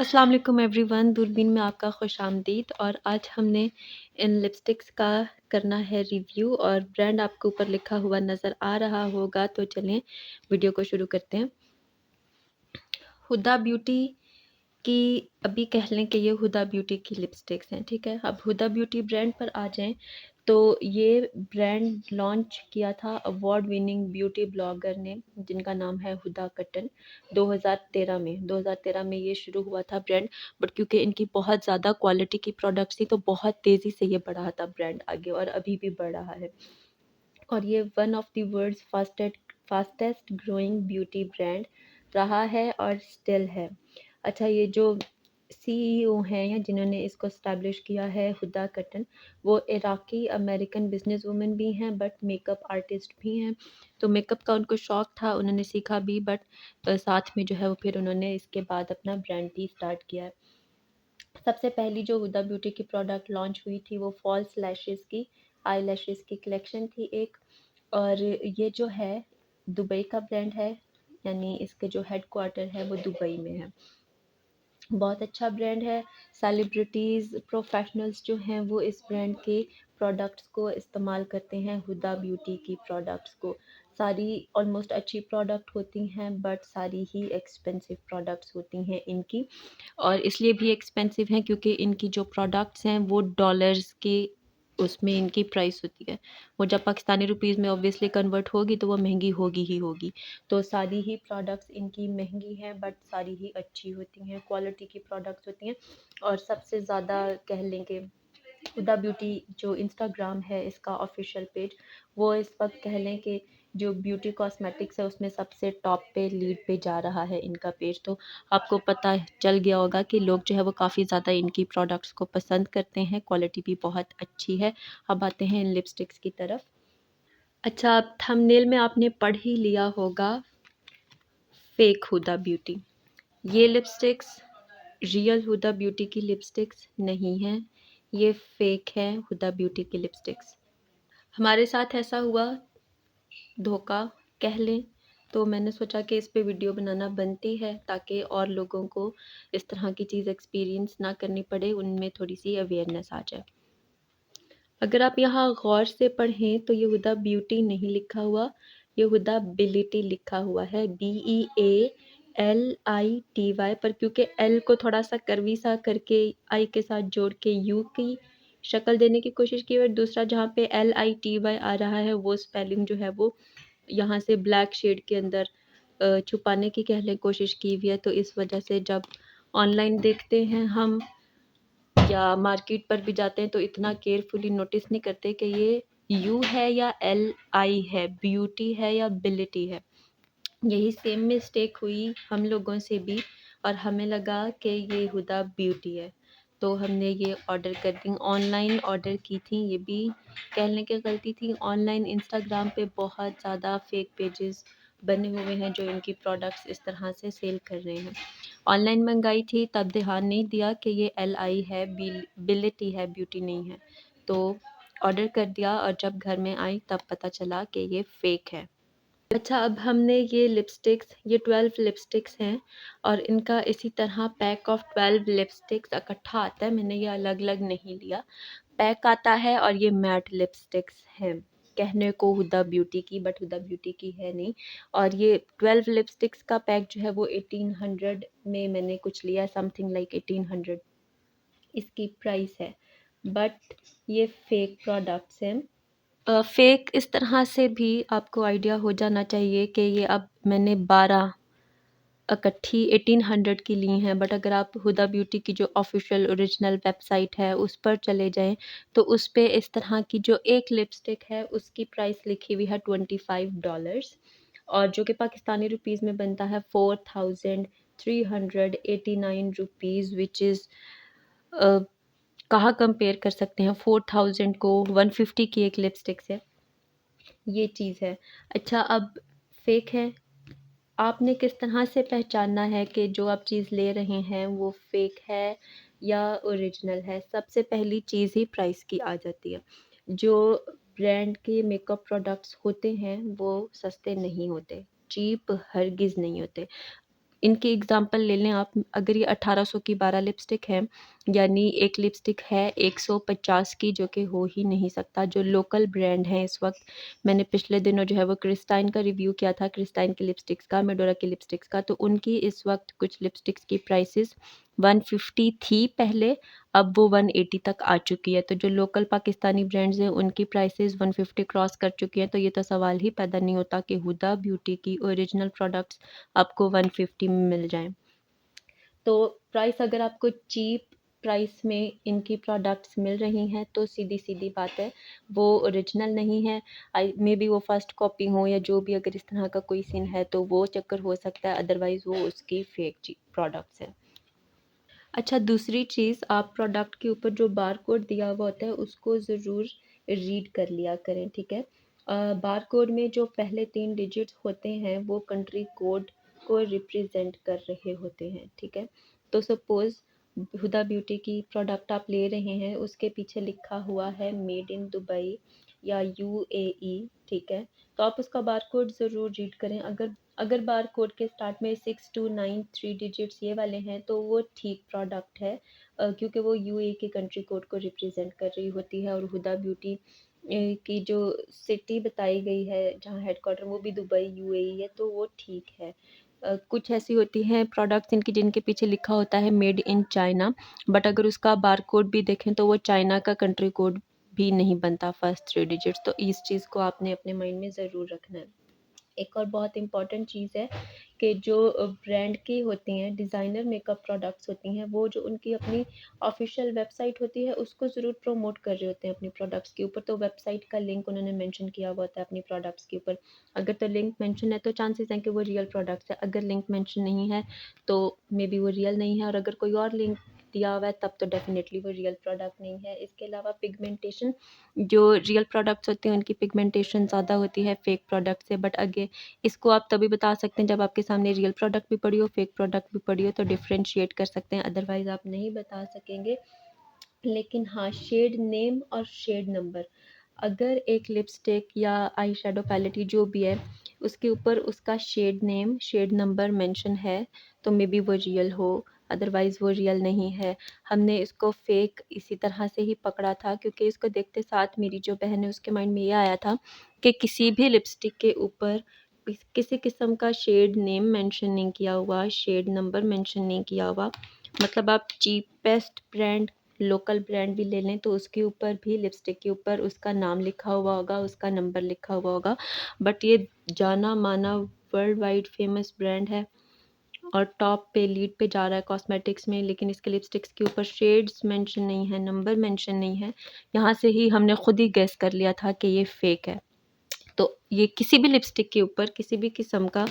अस्सलाम वालेकुम एवरीवन, दूरबीन में आपका खुशामदीद। और आज हमने इन लिपस्टिक्स का करना है रिव्यू और ब्रांड आपको ऊपर लिखा हुआ नज़र आ रहा होगा, तो चलें वीडियो को शुरू करते हैं। हुदा ब्यूटी की अभी कह लें कि ये हुदा ब्यूटी की लिपस्टिक्स हैं, ठीक है। अब हुदा ब्यूटी ब्रांड पर आ जाएं तो ये ब्रांड लॉन्च किया था अवार्ड विनिंग ब्यूटी ब्लॉगर ने, जिनका नाम है हुदा कट्टन। 2013 में ये शुरू हुआ था ब्रांड, बट क्योंकि इनकी बहुत ज़्यादा क्वालिटी की प्रोडक्ट्स थी तो बहुत तेज़ी से ये बढ़ा था ब्रांड आगे, और अभी भी बढ़ रहा है। और ये one of the world's fastest growing beauty brand रहा है और स्टिल है। अच्छा, ये जो सीईओ हैं या जिन्होंने इसको स्टैब्लिश किया है हुदा कट्टन, वो इराकी अमेरिकन बिजनेस वुमन भी हैं बट मेकअप आर्टिस्ट भी हैं। तो मेकअप का उनको शौक था, उन्होंने सीखा भी, बट साथ में जो है वो फिर उन्होंने इसके बाद अपना ब्रांड भी स्टार्ट किया है। सबसे पहली जो हुदा ब्यूटी की प्रोडक्ट लॉन्च हुई थी वो फॉल्स लैशेस की आई लैशेस की कलेक्शन थी एक। और ये जो है दुबई का ब्रांड है, यानी इसके जो हेड क्वार्टर है वो दुबई में है। बहुत अच्छा ब्रांड है। सेलिब्रिटीज़ प्रोफेशनल्स जो हैं वो इस ब्रांड के प्रोडक्ट्स को इस्तेमाल करते हैं, हुदा ब्यूटी की प्रोडक्ट्स को। सारी ऑलमोस्ट अच्छी प्रोडक्ट होती हैं बट सारी ही एक्सपेंसिव प्रोडक्ट्स होती हैं इनकी। और इसलिए भी एक्सपेंसिव हैं क्योंकि इनकी जो प्रोडक्ट्स हैं वो डॉलर्स के उसमें इनकी प्राइस होती है। वो जब पाकिस्तानी रुपीज़ में ऑब्वियसली कन्वर्ट होगी तो वो महंगी होगी ही होगी। तो सारी ही प्रोडक्ट्स इनकी महंगी हैं बट सारी ही अच्छी होती हैं, क्वालिटी की प्रोडक्ट्स होती हैं। और सबसे ज़्यादा कह लें कि हुदा ब्यूटी जो इंस्टाग्राम है इसका ऑफिशियल पेज, वो इस वक्त कह लें कि जो ब्यूटी कॉस्मेटिक्स है उसमें सबसे टॉप पे लीड पे जा रहा है इनका पेज। तो आपको पता चल गया होगा कि लोग जो है वो काफ़ी ज़्यादा इनकी प्रोडक्ट्स को पसंद करते हैं, क्वालिटी भी बहुत अच्छी है। अब आते हैं इन लिपस्टिक्स की तरफ। अच्छा, अब थंबनेल में आपने पढ़ ही लिया होगा फेक हुदा ब्यूटी। ये लिपस्टिक्स रियल हुदा ब्यूटी की लिपस्टिक्स नहीं हैं, ये फेक है हुदा ब्यूटी की लिपस्टिक्स। हमारे साथ ऐसा हुआ, धोखा कह लें, तो मैंने सोचा कि इस पे वीडियो बनाना बनती है ताकि और लोगों को इस तरह की चीज़ एक्सपीरियंस ना करनी पड़े, उनमें थोड़ी सी अवेयरनेस आ जाए। अगर आप यहाँ गौर से पढ़ें तो ये हुदा ब्यूटी नहीं लिखा हुआ, ये हुदा बिलिटी लिखा हुआ है, BEALITY। पर क्योंकि एल को थोड़ा सा कर्वी सा करके आई के साथ जोड़ के यू की शक्ल देने की कोशिश की, और दूसरा जहाँ पे LITY आ रहा है वो स्पेलिंग जो है वो यहाँ से ब्लैक शेड के अंदर छुपाने की कह लें कोशिश की हुई है। तो इस वजह से जब ऑनलाइन देखते हैं हम या मार्केट पर भी जाते हैं तो इतना केयरफुली नोटिस नहीं करते कि ये यू है या LI है, ब्यूटी है या बिलिटी है। यही सेम मिस्टेक हुई हम लोगों से भी, और हमें लगा कि ये हुदा ब्यूटी है, तो हमने ये ऑर्डर कर दी। ऑनलाइन ऑर्डर की थी, ये भी कहने की गलती थी। ऑनलाइन इंस्टाग्राम पे बहुत ज़्यादा फेक पेजेस बने हुए हैं जो इनकी प्रोडक्ट्स इस तरह से सेल कर रहे हैं। ऑनलाइन मंगाई थी तब ध्यान नहीं दिया कि ये LI है, बिलिटी है, ब्यूटी नहीं है। तो ऑर्डर कर दिया और जब घर में आई तब पता चला कि ये फेक है। अच्छा, अब हमने ये 12 लिपस्टिक्स हैं और इनका इसी तरह पैक ऑफ 12 लिपस्टिक्स इकट्ठा आता है। मैंने ये अलग-अलग नहीं लिया, पैक आता है और ये मैट लिपस्टिक्स हैं। कहने को हुदा ब्यूटी की, बट हुदा ब्यूटी की है नहीं। और ये 12 लिपस्टिक्स का पैक जो है वो 1800 में मैंने कुछ लिया, समथिंग लाइक 1800 इसकी प्राइस है। बट ये फेक प्रोडक्ट्स हैं। फेक इस तरह से भी आपको आइडिया हो जाना चाहिए कि ये अब मैंने 12 इकट्ठी 1800 की ली हैं, बट अगर आप हुदा ब्यूटी की जो ऑफिशियल ओरिजिनल वेबसाइट है उस पर चले जाएं तो उस पे इस तरह की जो एक लिपस्टिक है उसकी प्राइस लिखी हुई है $25, और जो कि पाकिस्तानी रुपीज़ में बनता है 4389 रुपीज़, विच इज़ कहाँ कंपेयर कर सकते हैं 4000 को 150 की एक लिपस्टिक से, ये चीज़ है। अच्छा, अब फेक है, आपने किस तरह से पहचानना है कि जो आप चीज़ ले रहे हैं वो फेक है या ओरिजिनल है? सबसे पहली चीज़ ही प्राइस की आ जाती है। जो ब्रांड के मेकअप प्रोडक्ट्स होते हैं वो सस्ते नहीं होते, चीप हरगिज़ नहीं होते। इनकी एग्ज़ाम्पल ले लें आप, अगर ये 1800 की 12 लिपस्टिक है, यानी एक लिपस्टिक है 150 की, जो कि हो ही नहीं सकता। जो लोकल ब्रांड हैं इस वक़्त, मैंने पिछले दिनों जो है वो क्रिस्टाइन का रिव्यू किया था, क्रिस्टाइन की लिपस्टिक्स का, मेडोरा की लिपस्टिक्स का, तो उनकी इस वक़्त कुछ लिपस्टिक्स की प्राइसेस 150 थी पहले, अब वो 180 तक आ चुकी है। तो जो लोकल पाकिस्तानी ब्रांड्स हैं उनकी प्राइसेस 150 क्रॉस कर चुकी हैं, तो ये तो सवाल ही पैदा नहीं होता कि हुदा ब्यूटी की ओरिजिनल प्रोडक्ट्स आपको 150 में मिल जाएँ। तो प्राइस अगर आपको चीप प्राइस में इनकी प्रोडक्ट्स मिल रही हैं तो सीधी-सीधी बात है, वो ओरिजिनल नहीं है। मे बी वो फर्स्ट कॉपी हो या जो भी, अगर इस तरह का कोई सीन है तो वो चक्कर हो सकता है, अदरवाइज़ वो उसकी फेक प्रोडक्ट्स हैं। अच्छा, दूसरी चीज़, आप प्रोडक्ट के ऊपर जो बारकोड दिया हुआ होता है उसको ज़रूर रीड कर लिया करें, ठीक है? बारकोड में जो पहले 3 डिजिट्स होते हैं वो कंट्री कोड को रिप्रेजेंट कर रहे होते हैं, ठीक है? तो सपोज़ हुदा ब्यूटी की प्रोडक्ट आप ले रहे हैं, उसके पीछे लिखा हुआ है मेड इन दुबई या यूएई, ठीक है? तो आप उसका बारकोड ज़रूर रीड करें। अगर बारकोड के स्टार्ट में 629 3 डिजिट्स ये वाले हैं तो वो ठीक प्रोडक्ट है, क्योंकि वो यूएई के कंट्री कोड को रिप्रेजेंट कर रही होती है, और हुदा ब्यूटी की जो सिटी बताई गई है जहाँ हेडक्वार्टर, वो भी दुबई यूएई है, तो वो ठीक है। कुछ ऐसी होती हैं प्रोडक्ट्स इनकी जिनके पीछे लिखा होता है मेड इन चाइना, बट अगर उसका बारकोड भी देखें तो वो चाइना का कंट्री कोड भी नहीं बनता फर्स्ट 3 डिजिट्स, तो इस चीज़ को आपने अपने माइंड में ज़रूर रखना है। एक और बहुत इम्पॉर्टेंट चीज़ है कि जो ब्रांड की होती हैं, डिज़ाइनर मेकअप प्रोडक्ट्स होती हैं, वो जो उनकी अपनी ऑफ़िशियल वेबसाइट होती है उसको ज़रूर प्रमोट कर रहे होते हैं अपनी प्रोडक्ट्स के ऊपर, तो वेबसाइट का लिंक उन्होंने मेंशन किया हुआ होता है अपनी प्रोडक्ट्स के ऊपर। अगर तो लिंक मेंशन है तो चांसेस हैं कि वो रियल प्रोडक्ट्स है, अगर लिंक मेंशन नहीं है तो मे बी वो रियल नहीं है, और अगर कोई और लिंक दिया हुआ है तब तो डेफ़िनेटली वो रियल प्रोडक्ट नहीं है। इसके अलावा पिगमेंटेशन, जो रियल प्रोडक्ट्स होते हैं उनकी पिगमेंटेशन ज़्यादा होती है फेक प्रोडक्ट से, बट अगे इसको आप तभी बता सकते हैं जब आपके सामने रियल प्रोडक्ट भी पड़ी हो, फेक प्रोडक्ट भी पड़ी हो, तो डिफरेंशिएट कर सकते हैं, अदरवाइज़ आप नहीं बता सकेंगे। लेकिन हाँ, शेड नेम और शेड नंबर, अगर एक लिपस्टिक या आई शेडो पैलेट ही जो भी है, उसके ऊपर उसका shade name, shade number mention है, तो मे बी वो रियल हो, अदरवाइज़ वो रियल नहीं है। हमने इसको फेक इसी तरह से ही पकड़ा था, क्योंकि इसको देखते साथ मेरी जो बहन है उसके माइंड में ये आया था कि किसी भी लिपस्टिक के ऊपर किसी किस्म का शेड नेम मेंशन नहीं किया हुआ, शेड नंबर मेंशन नहीं किया हुआ, मतलब आप चीपेस्ट ब्रांड, लोकल ब्रांड भी ले लें तो उसके ऊपर भी, लिपस्टिक के ऊपर उसका नाम लिखा हुआ होगा, उसका नंबर लिखा हुआ होगा, बट ये जाना माना वर्ल्ड वाइड फेमस ब्रांड है और टॉप पे, लीड पे जा रहा है कॉस्मेटिक्स में, लेकिन इसके लिपस्टिक्स के ऊपर शेड्स मेंशन नहीं है, नंबर मेंशन नहीं है। यहाँ से ही हमने खुद ही गेस कर लिया था कि ये फेक है। तो ये किसी भी लिपस्टिक के ऊपर किसी भी किस्म का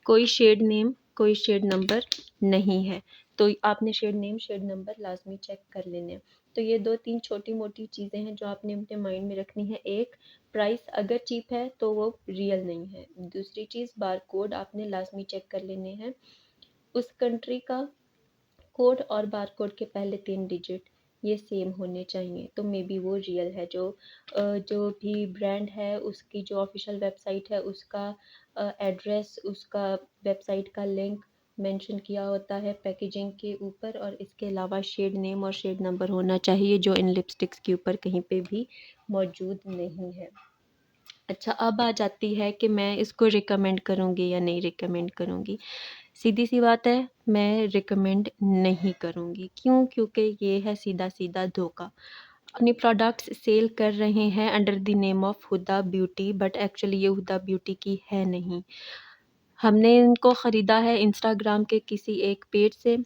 कोई शेड नेम, कोई शेड नंबर नहीं है, तो आपने शेड नेम, शेड नंबर लाजमी चेक कर लेने हैं। तो ये 2-3 छोटी-मोटी चीज़ें हैं जो आपने अपने माइंड में रखनी है। एक, प्राइस अगर चीप है तो वो रियल नहीं है। दूसरी चीज़, बारकोड आपने लाजमी चेक कर लेने हैं। उस कंट्री का कोड और बारकोड के पहले 3 डिजिट ये सेम होने चाहिए, तो मे बी वो रियल है। जो भी ब्रांड है उसकी जो ऑफ़िशियल वेबसाइट है उसका एड्रेस, उसका वेबसाइट का लिंक मेंशन किया होता है पैकेजिंग के ऊपर, और इसके अलावा शेड नेम और शेड नंबर होना चाहिए, जो इन लिपस्टिक्स के ऊपर कहीं पे भी मौजूद नहीं है। अच्छा, अब आ जाती है कि मैं इसको रिकमेंड करूँगी या नहीं रिकमेंड करूँगी। सीधी-सी बात है, मैं रिकमेंड नहीं करूँगी। क्यों? क्योंकि ये है सीधा-सीधा धोखा। अपनी प्रोडक्ट्स सेल कर रहे हैं under the name of Huda Beauty, but actually ये हुदा ब्यूटी की है नहीं। हमने इनको ख़रीदा है इंस्टाग्राम के किसी एक पेज से,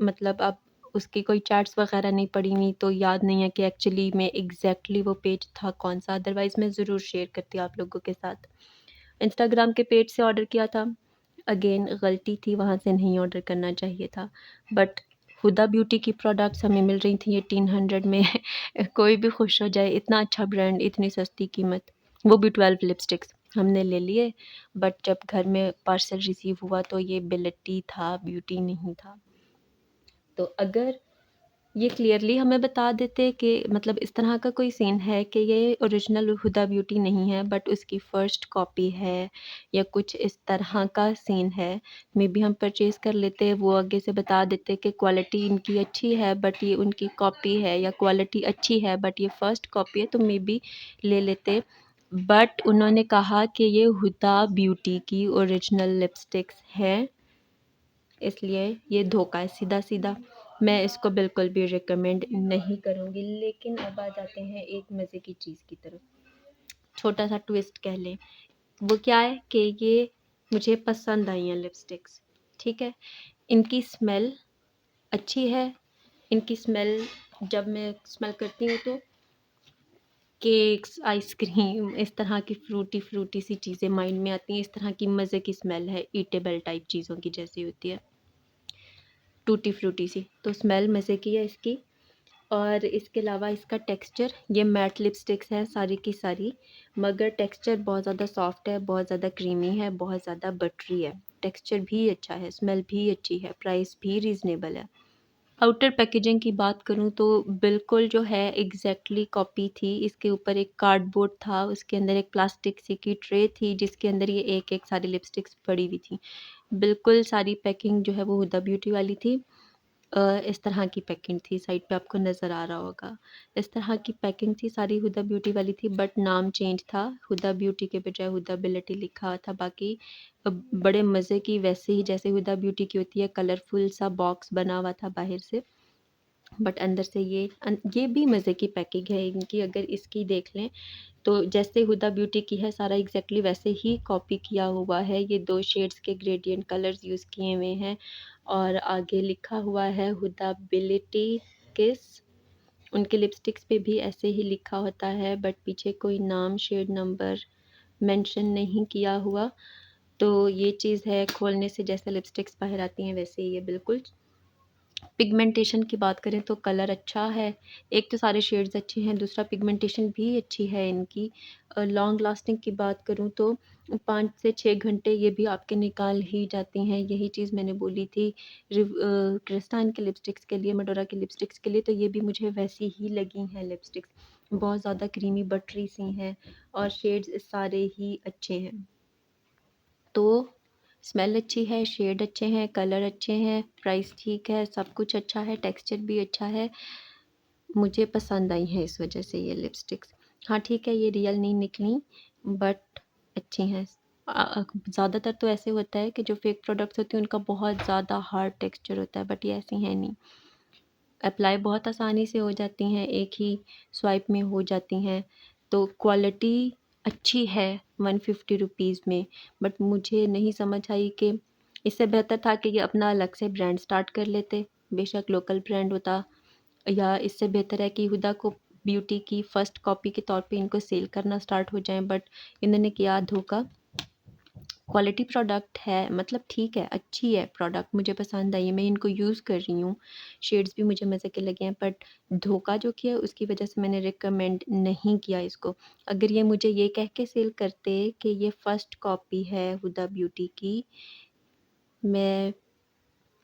मतलब अब उसकी कोई चैट्स वग़ैरह नहीं पड़ी हुई, तो याद नहीं है कि एक्चुअली में एग्ज़ैक्टली वो पेज था कौन-सा, अदरवाइज़ मैं ज़रूर शेयर करती आप लोगों के साथ। इंस्टाग्राम के पेज से ऑर्डर किया था, अगेन गलती थी, वहाँ से नहीं ऑर्डर करना चाहिए था। बट हुदा ब्यूटी की प्रोडक्ट्स हमें मिल रही थी 1800 में कोई भी खुश हो जाए, इतना अच्छा ब्रांड, इतनी सस्ती कीमत, वो भी 12 लिपस्टिक्स हमने ले लिए। बट जब घर में पार्सल रिसीव हुआ तो ये बिलेटी था, ब्यूटी नहीं था। तो अगर ये क्लियरली हमें बता देते कि मतलब इस तरह का कोई सीन है कि ये ओरिजिनल हुदा ब्यूटी नहीं है बट उसकी फ़र्स्ट कॉपी है या कुछ इस तरह का सीन है। मे बी हम परचेज़ कर लेते, वो आगे से बता देते कि क्वालिटी इनकी अच्छी है बट ये उनकी कॉपी है, या क्वालिटी अच्छी है बट ये फ़र्स्ट कॉपी है, तो मे बी ले लेते। बट उन्होंने कहा कि ये हुदा ब्यूटी की ओरिजिनल लिपस्टिक्स हैं, इसलिए ये धोखा है सीधा-सीधा। मैं इसको बिल्कुल भी रिकमेंड नहीं करूँगी। लेकिन अब आ जाते हैं एक मज़े की चीज़ की तरफ, छोटा-सा ट्विस्ट कह लें। वो क्या है कि ये मुझे पसंद आई हैं लिपस्टिक्स, ठीक है? इनकी स्मेल अच्छी है, इनकी स्मेल जब मैं स्मेल करती हूँ तो केक्स, आइसक्रीम, इस तरह की फ्रूटी-फ्रूटी सी चीज़ें माइंड में आती हैं, इस तरह की मज़े की स्मेल है, ईटेबल टाइप चीज़ों की जैसी होती है। टूटी फ्रूटी सी, तो स्मेल मज़े की है इसकी। और इसके अलावा इसका टेक्सचर, ये मैट लिपस्टिक्स हैं सारी की सारी, मगर टेक्सचर बहुत ज़्यादा सॉफ्ट है, बहुत ज़्यादा क्रीमी है, बहुत ज़्यादा बटरी है। टेक्सचर भी अच्छा है, स्मेल भी अच्छी है, प्राइस भी रीज़नेबल है। आउटर पैकेजिंग की बात करूँ तो बिल्कुल जो है एग्जैक्टली कॉपी थी। इसके ऊपर एक कार्डबोर्ड था, उसके अंदर एक प्लास्टिक सी की ट्रे थी जिसके अंदर ये एक-एक सारी लिपस्टिक्स पड़ी हुई थी। बिल्कुल सारी पैकिंग जो है वो हुदा ब्यूटी वाली थी। इस तरह की पैकिंग थी, साइड पे आपको नज़र आ रहा होगा। इस तरह की पैकिंग थी, सारी हुदा ब्यूटी वाली थी बट नाम चेंज था, हुदा ब्यूटी के बजाय हुदा बिलिटी लिखा हुआ था। बाकी बड़े मज़े की वैसे ही जैसे हुदा ब्यूटी की होती है, कलरफुल सा बॉक्स बना हुआ था बाहर से, बट अंदर से ये भी मज़े की पैकिंग है इनकी। अगर इसकी देख लें तो जैसे हुदा ब्यूटी की है सारा एग्जैक्टली वैसे ही कॉपी किया हुआ है। ये 2 शेड्स के ग्रेडिएंट कलर्स यूज़ किए हुए हैं और आगे लिखा हुआ है हुदा बिलिटी किस। उनके लिपस्टिक्स पे भी ऐसे ही लिखा होता है बट पीछे कोई नाम, शेड नंबर मेंशन नहीं किया हुआ। तो ये चीज़ है, खोलने से जैसे लिपस्टिक्स बाहर आती हैं वैसे ही ये बिल्कुल। पिगमेंटेशन की बात करें तो कलर अच्छा है, एक तो सारे शेड्स अच्छे हैं, दूसरा पिगमेंटेशन भी अच्छी है इनकी। लॉन्ग लास्टिंग की बात करूँ तो 5 से 6 घंटे ये भी आपके निकाल ही जाती हैं, यही चीज़ मैंने बोली थी क्रिस्टाइन के लिपस्टिक्स के लिए, मेडोरा के लिपस्टिक्स के लिए, तो ये भी मुझे वैसी ही लगी हैं लिपस्टिक्स। बहुत ज़्यादा क्रीमी बटरी सी हैं और शेड्स सारे ही अच्छे हैं। तो स्मेल अच्छी है, शेड अच्छे हैं, कलर अच्छे हैं, प्राइस ठीक है, सब कुछ अच्छा है, टेक्सचर भी अच्छा है। मुझे पसंद आई हैं इस वजह से ये लिपस्टिक्स। हाँ, ठीक है, ये रियल नहीं निकली बट अच्छी हैं। ज़्यादातर तो ऐसे होता है कि जो फेक प्रोडक्ट्स होती हैं उनका बहुत ज़्यादा हार्ड टेक्सचर होता है बट ये ऐसी हैं नहीं। अप्लाई बहुत आसानी से हो जाती हैं, एक ही स्वाइप में हो जाती हैं। तो क्वालिटी अच्छी है 150 रुपीज़ में, बट मुझे नहीं समझ आई कि इससे बेहतर था कि ये अपना अलग से ब्रांड स्टार्ट कर लेते, बेशक लोकल ब्रांड होता, या इससे बेहतर है कि हुदा को ब्यूटी की फ़र्स्ट कॉपी के तौर पे इनको सेल करना स्टार्ट हो जाएँ, बट इन्होंने किया धोखा। क्वालिटी प्रोडक्ट है, मतलब ठीक है, अच्छी है प्रोडक्ट, मुझे पसंद आई है, मैं इनको यूज़ कर रही हूँ, शेड्स भी मुझे मज़े के लगे हैं, बट धोखा जो किया उसकी वजह से मैंने रिकमेंड नहीं किया इसको। अगर ये मुझे ये कह के सेल करते कि ये फ़र्स्ट कॉपी है हुदा ब्यूटी की, मैं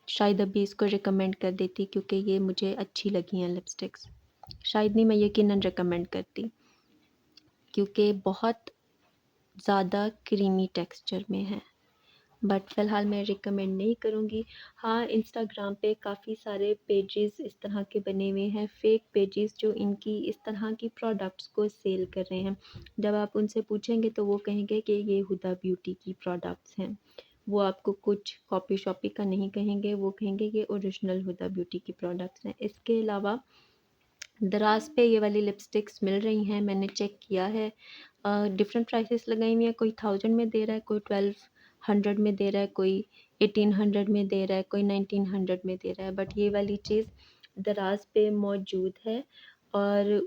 शायद अभी इसको रिकमेंड कर देती क्योंकि ये मुझे अच्छी लगी हैं लिपस्टिक्स। शायद नहीं, मैं यकीनन रिकमेंड करती क्योंकि बहुत ज़्यादा क्रीमी टेक्सचर में है। बट फ़िलहाल मैं रिकमेंड नहीं करूँगी। हाँ, इंस्टाग्राम पे काफ़ी सारे पेजेस इस तरह के बने हुए हैं, फ़ेक पेजेस जो इनकी इस तरह की प्रोडक्ट्स को सेल कर रहे हैं। जब आप उनसे पूछेंगे तो वो कहेंगे कि ये हुदा ब्यूटी की प्रोडक्ट्स हैं। वो आपको कुछ कॉपी शॉपी का नहीं कहेंगे, वो कहेंगे ये ओरिजिनल हुदा ब्यूटी की प्रोडक्ट्स हैं। इसके अलावा दराज़ पे ये वाली लिपस्टिक्स मिल रही हैं, मैंने चेक किया है। डिफरेंट प्राइसेस लगाई हुई हैं, कोई 1000 में दे रहा है, कोई 1200 में दे रहा है, कोई 1800 में दे रहा है, कोई 1900 में दे रहा है, बट ये वाली चीज़ दराज़ पे मौजूद है और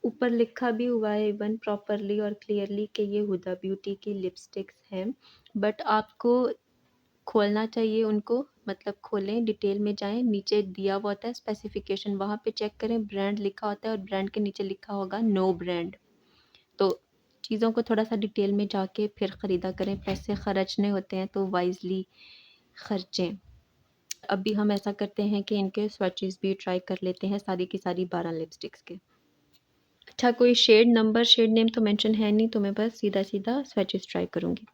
ऊपर लिखा भी हुआ है इवन प्रॉपरली और क्लियरली कि ये हुदा ब्यूटी की लिपस्टिक्स हैं। बट आपको खोलना चाहिए उनको, मतलब खोलें, डिटेल में जाएँ, नीचे दिया हुआ होता है स्पेसिफ़िकेशन, वहाँ पे चेक करें, ब्रांड लिखा होता है और ब्रांड के नीचे लिखा होगा नो ब्रांड। तो चीज़ों को थोड़ा-सा डिटेल में जाके फिर ख़रीदा करें, पैसे खर्चने होते हैं तो वाइज़ली खर्चें। अभी हम ऐसा करते हैं कि इनके स्वैचेस भी ट्राई कर लेते हैं, सारी की सारी 12 लिपस्टिक्स के। अच्छा, कोई शेड नंबर, शेड नेम तो मेंशन है नहीं, तो मैं बस सीधा-सीधा स्वैचेस ट्राई करूँगी।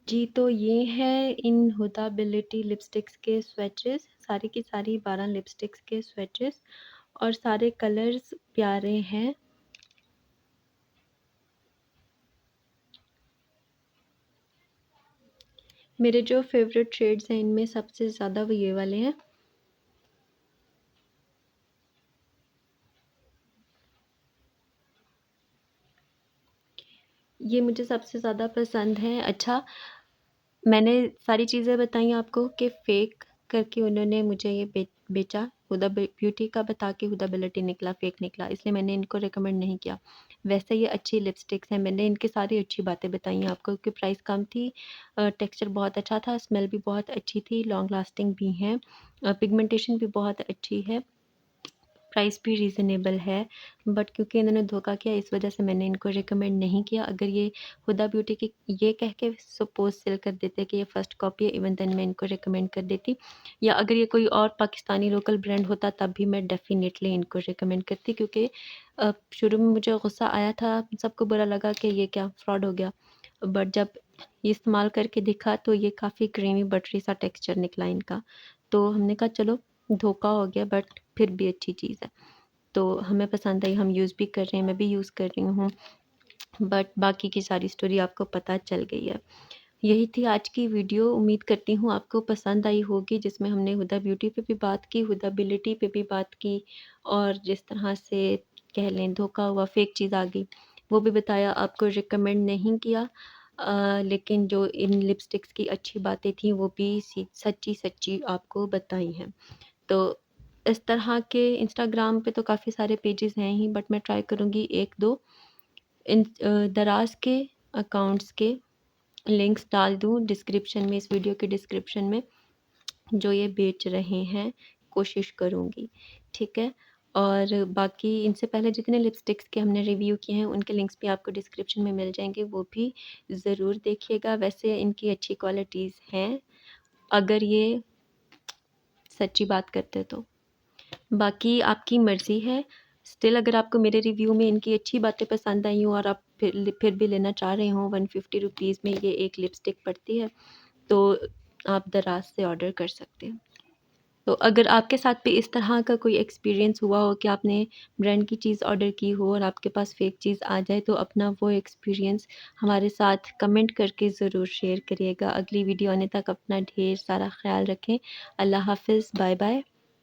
जी, तो ये है इन हुदा बिलिटी लिपस्टिक्स के स्वैचेस, सारी की सारी 12 लिपस्टिक्स के स्वैचेस, और सारे कलर्स प्यारे हैं। मेरे जो फेवरेट शेड्स हैं इनमें सबसे ज़्यादा वो ये वाले हैं। ये मुझे सबसे ज़्यादा पसंद है। अच्छा, मैंने सारी चीज़ें बताई आपको कि फ़ेक करके उन्होंने मुझे ये बेचा। हुदा ब्यूटी का बता के हुदा बिलिटी निकला, फ़ेक निकला, इसलिए मैंने इनको रिकमेंड नहीं किया। वैसे ये अच्छी लिपस्टिक्स हैं, मैंने इनकी सारी अच्छी बातें बताई हैं आपको कि प्राइस कम थी, टेक्सचर बहुत अच्छा था, स्मेल भी बहुत अच्छी थी, लॉन्ग लास्टिंग भी हैं, पिगमेंटेशन भी बहुत अच्छी है, प्राइस भी रीज़नेबल है। बट क्योंकि इन्होंने धोखा किया, इस वजह से मैंने इनको रिकमेंड नहीं किया। अगर ये हुदा ब्यूटी की ये कह के सपोज़ सेल कर देते कि ये फ़र्स्ट कॉपी है, इवन देन मैं इनको रिकमेंड कर देती। या अगर ये कोई और पाकिस्तानी लोकल ब्रांड होता तब भी मैं डेफ़िनेटली इनको रिकमेंड करती, क्योंकि शुरू में मुझे गुस्सा आया था, सबको बुरा लगा कि ये क्या फ्रॉड हो गया। बट जब ये इस्तेमाल करके देखा तो ये काफ़ी क्रीमी बटरी सा टेक्सचर निकला इनका। तो हमने कहा चलो धोखा हो गया, बट फिर भी अच्छी चीज़ है। तो हमें पसंद आई, हम यूज़ भी कर रहे हैं, मैं भी यूज़ कर रही हूँ। बट बाकी की सारी स्टोरी आपको पता चल गई है। यही थी आज की वीडियो, उम्मीद करती हूँ आपको पसंद आई होगी, जिसमें हमने हुदा ब्यूटी पे भी बात की, हुदा बिलिटी पे भी बात की, और जिस तरह से कह लें धोखा हुआ, फ़ेक चीज़ आ गई, वो भी बताया, आपको रिकमेंड नहीं किया। लेकिन जो इन लिपस्टिक्स की अच्छी बातें थी वो भी सच्ची-सच्ची आपको बताई हैं। तो इस तरह के इंस्टाग्राम पे तो काफ़ी सारे पेजेस हैं ही, बट मैं ट्राई करूँगी 1-2 दराज़ के अकाउंट्स के लिंक्स डाल दूँ डिस्क्रिप्शन में, इस वीडियो के डिस्क्रिप्शन में, जो ये बेच रहे हैं, कोशिश करूँगी, ठीक है? और बाकी इनसे पहले जितने लिपस्टिक्स के हमने रिव्यू किए हैं, उनके लिंक्स भी आपको डिस्क्रिप्शन में मिल जाएँगे, वो भी ज़रूर देखिएगा। वैसे इनकी अच्छी क्वालिटीज़ हैं, अगर ये सच्ची बात करते तो। बाकी आपकी मर्ज़ी है, स्टिल अगर आपको मेरे रिव्यू में इनकी अच्छी बातें पसंद आई हों और आप फिर भी लेना चाह रहे हों, 150 रुपीज़ में ये एक लिपस्टिक पड़ती है, तो आप दराज़ से ऑर्डर कर सकते हैं। तो अगर आपके साथ भी इस तरह का कोई एक्सपीरियंस हुआ हो कि आपने ब्रांड की चीज़ ऑर्डर की हो और आपके पास फ़ेक चीज़ आ जाए, तो अपना वो एक्सपीरियंस हमारे साथ कमेंट करके ज़रूर शेयर करिएगा। अगली वीडियो आने तक अपना ढेर सारा ख़्याल रखें। अल्लाह हाफ़िज़, बाय बाय।